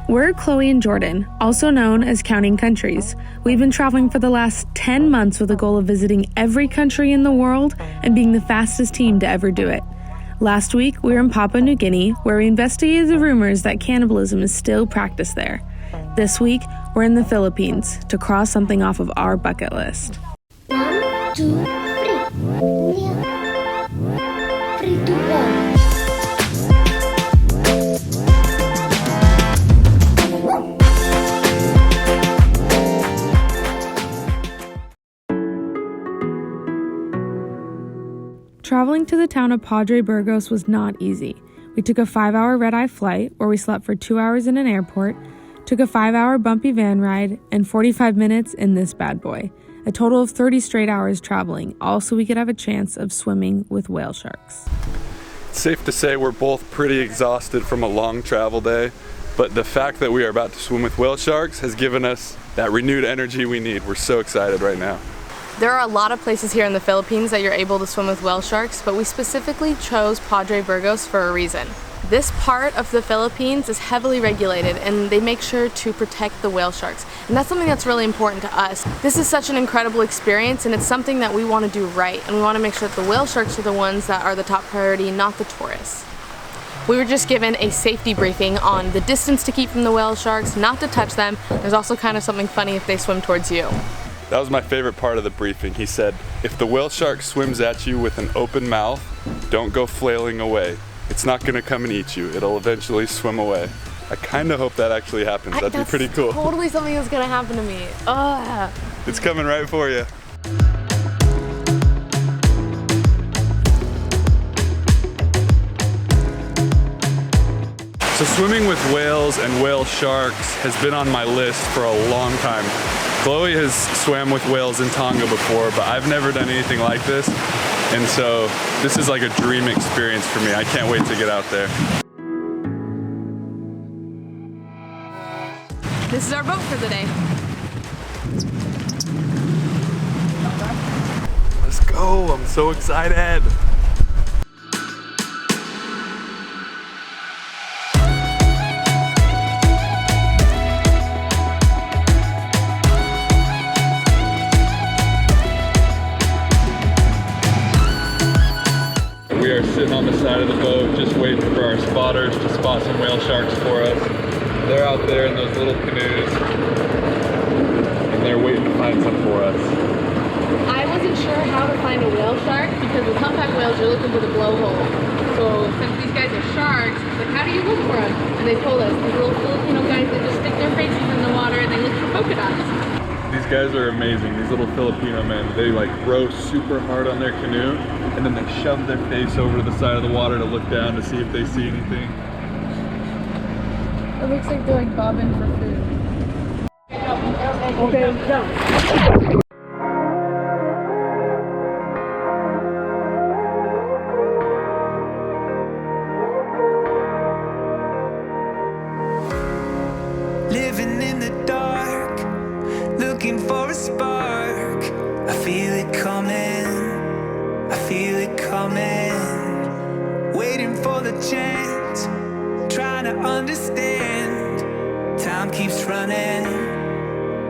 We're Chloe and Jordan, also known as Counting Countries. We've been traveling for the last 10 months with the goal of visiting every country in the world and being the fastest team to ever do it. Last week, we were in Papua New Guinea, where we investigated the rumors that cannibalism is still practiced there. This week, we're in the Philippines to cross something off of our bucket list. 1, 2, 3. 3, 2, 1. Traveling to the town of Padre Burgos was not easy. We took a 5-hour red-eye flight where we slept for 2 hours in an airport, took a 5-hour bumpy van ride, and 45 minutes in this bad boy. A total of 30 straight hours traveling, all so we could have a chance of swimming with whale sharks. It's safe to say we're both pretty exhausted from a long travel day, but the fact that we are about to swim with whale sharks has given us that renewed energy we need. We're so excited right now. There are a lot of places here in the Philippines that you're able to swim with whale sharks, but we specifically chose Padre Burgos for a reason. This part of the Philippines is heavily regulated and they make sure to protect the whale sharks. And that's something that's really important to us. This is such an incredible experience and it's something that we want to do right. And we want to make sure that the whale sharks are the ones that are the top priority, not the tourists. We were just given a safety briefing on the distance to keep from the whale sharks, not to touch them. There's also kind of something funny if they swim towards you. That was my favorite part of the briefing. He said, if the whale shark swims at you with an open mouth, don't go flailing away. It's not gonna come and eat you. It'll eventually swim away. I kind of hope that actually happens. That'd be pretty cool. Totally something that's gonna happen to me. Ugh. It's coming right for you. So swimming with whales and whale sharks has been on my list for a long time. Chloe has swam with whales in Tonga before, but I've never done anything like this. And so this is like a dream experience for me. I can't wait to get out there. This is our boat for the day. Let's go, I'm so excited. We are sitting on the side of the boat just waiting for our spotters to spot some whale sharks for us. They're out there in those little canoes and they're waiting to find some for us. I wasn't sure how to find a whale shark because with humpback whales you're looking for the blowhole. So since these guys are sharks, like how do you look for them? And they told us, these little Filipino guys, they just stick their faces in the water and they look for polka dots. These guys are amazing, these little Filipino men. They like row super hard on their canoe and then they shove their face over to the side of the water to look down to see if they see anything. It looks like they're like bobbing for food. Okay, jump. Living in the dark, looking for a spark. I feel it coming, I feel it coming. Waiting for the chance, trying to understand. Time keeps running,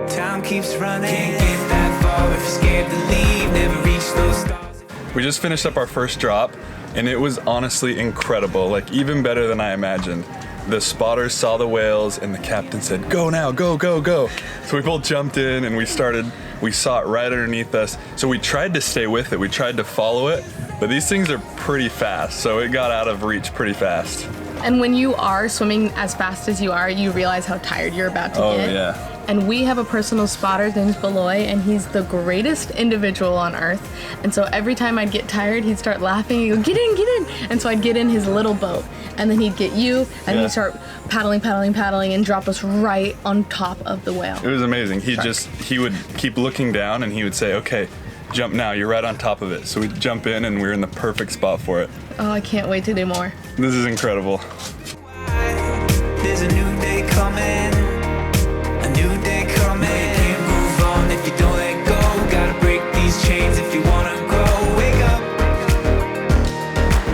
time keeps running. Can't get that far if you're scared to leave, never reach those stars. We just finished up our first drop and it was honestly incredible, like even better than I imagined. The spotters saw the whales and the captain said, go now, go, go, go. So we both jumped in and we saw it right underneath us. So we tried to stay with it, we tried to follow it, but these things are pretty fast, so it got out of reach pretty fast. And when you are swimming as fast as you are, you realize how tired you're about to get. Oh yeah. And we have a personal spotter, his name's Beloy, and he's the greatest individual on earth. And so every time I'd get tired, he'd start laughing, he'd go, get in, get in. And so I'd get in his little boat, and then he'd get you, and he'd start paddling, paddling, paddling, and drop us right on top of the whale. It was amazing. He would keep looking down and he would say, okay, jump now, you're right on top of it. So we'd jump in and we were in the perfect spot for it. Oh, I can't wait to do more. This is incredible. There's a new day coming, a new day coming. You can't move on if you don't let go. Gotta break these chains if you wanna grow. Wake up,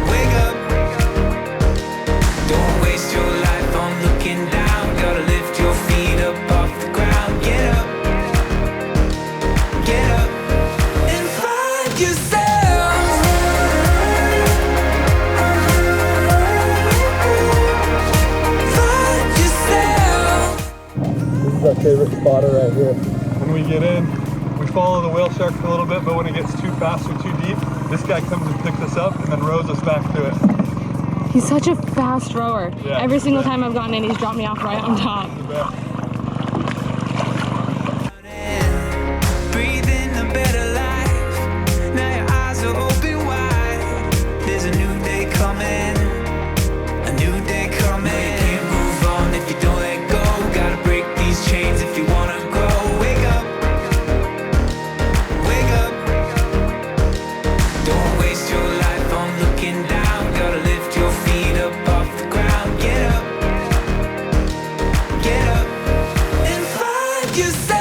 wake up. Don't waste your life on looking down. Gotta live our favorite spotter right here. When we get in, we follow the whale shark for a little bit, but when it gets too fast or too deep, this guy comes and picks us up and then rows us back to it. He's such a fast rower. Yeah, Every single time I've gotten in, he's dropped me off right on top. Breathing a better life. Now your eyes are open wide. There's a new day coming. A new day coming. You can't move on if you don't let go. Gotta break these chains if you wanna grow. Wake up. Wake up. Don't waste your life on looking down. Gotta lift your feet up off the ground. Get up. Get up. And find yourself.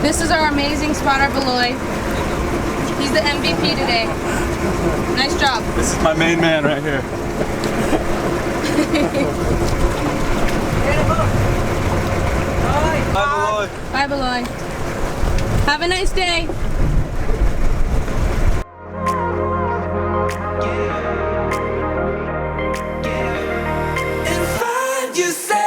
This is our amazing spotter, Beloy. He's the MVP today. Nice job. This is my main man right here. Bye, Beloy. Bye, Beloy. Have a nice day. And find yourself.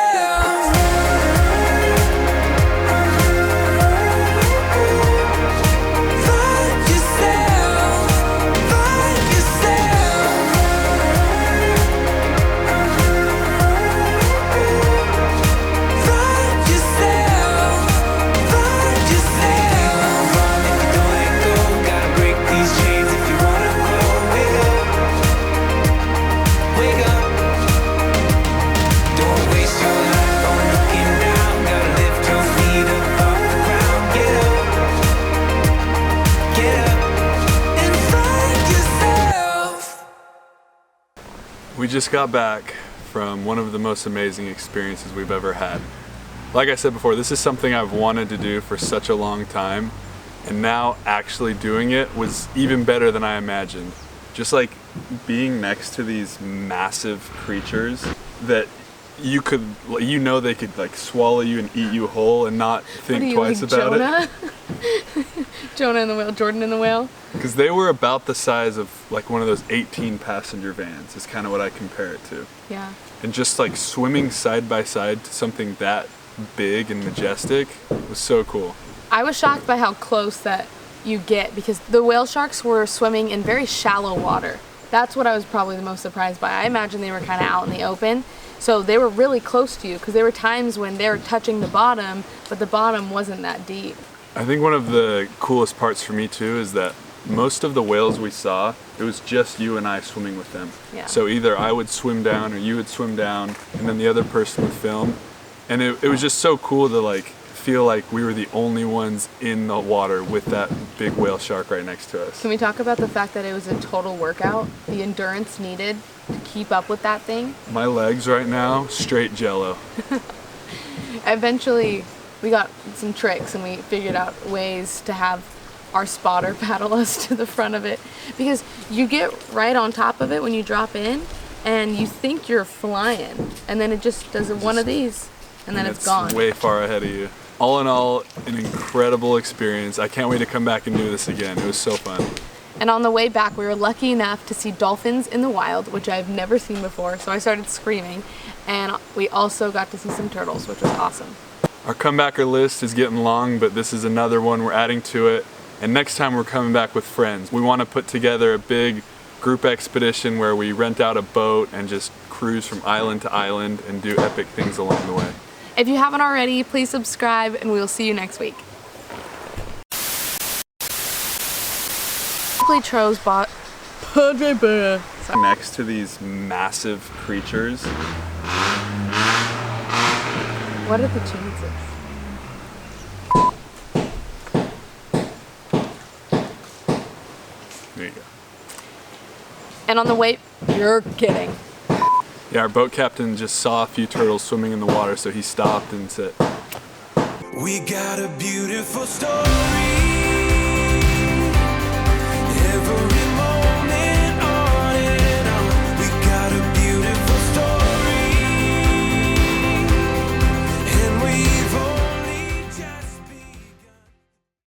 Find yourself. Find yourself. Find yourself. Find yourself. Run if you don't let go. Gotta break these chains if you wanna grow. Wake up. Wake up. Don't waste your life on looking down. Gotta lift your feet up off the ground. Get up. Get up. And find yourself. We just got back from one of the most amazing experiences we've ever had. Like I said before, this is something I've wanted to do for such a long time, and now actually doing it was even better than I imagined. Just like being next to these massive creatures that you could, you know, they could like swallow you and eat you whole and not think twice about Jonah? Jonah and the whale, Jordan and the whale. Because they were about the size of like one of those 18 passenger vans is kind of what I compare it to. Yeah. And just like swimming side by side to something that big and majestic was so cool. I was shocked by how close that you get because the whale sharks were swimming in very shallow water. That's what I was probably the most surprised by. I imagine they were kind of out in the open. So they were really close to you because there were times when they were touching the bottom, but the bottom wasn't that deep. I think one of the coolest parts for me too is that most of the whales we saw, it was just you and I swimming with them. Yeah. So either I would swim down or you would swim down and then the other person would film. And it was just so cool to like feel like we were the only ones in the water with that big whale shark right next to us. Can we talk about the fact that it was a total workout? The endurance needed to keep up with that thing? My legs right now, straight jello. Eventually, we got some tricks and we figured out ways to have our spotter paddle us to the front of it. Because you get right on top of it when you drop in and you think you're flying. And then it just does one of these and then it's gone. Way far ahead of you. All in all, an incredible experience. I can't wait to come back and do this again. It was so fun. And on the way back, we were lucky enough to see dolphins in the wild, which I've never seen before, so I started screaming. And we also got to see some turtles, which was awesome. Our comebacker list is getting long, but this is another one we're adding to it. And next time we're coming back with friends. We want to put together a big group expedition where we rent out a boat and just cruise from island to island and do epic things along the way. If you haven't already, please subscribe and we'll see you next week. Chose bought Padre Burgos. Next to these massive creatures. What are the chances? There you go. And on the way, you're kidding. Yeah, our boat captain just saw a few turtles swimming in the water, so he stopped and said, We got a beautiful story.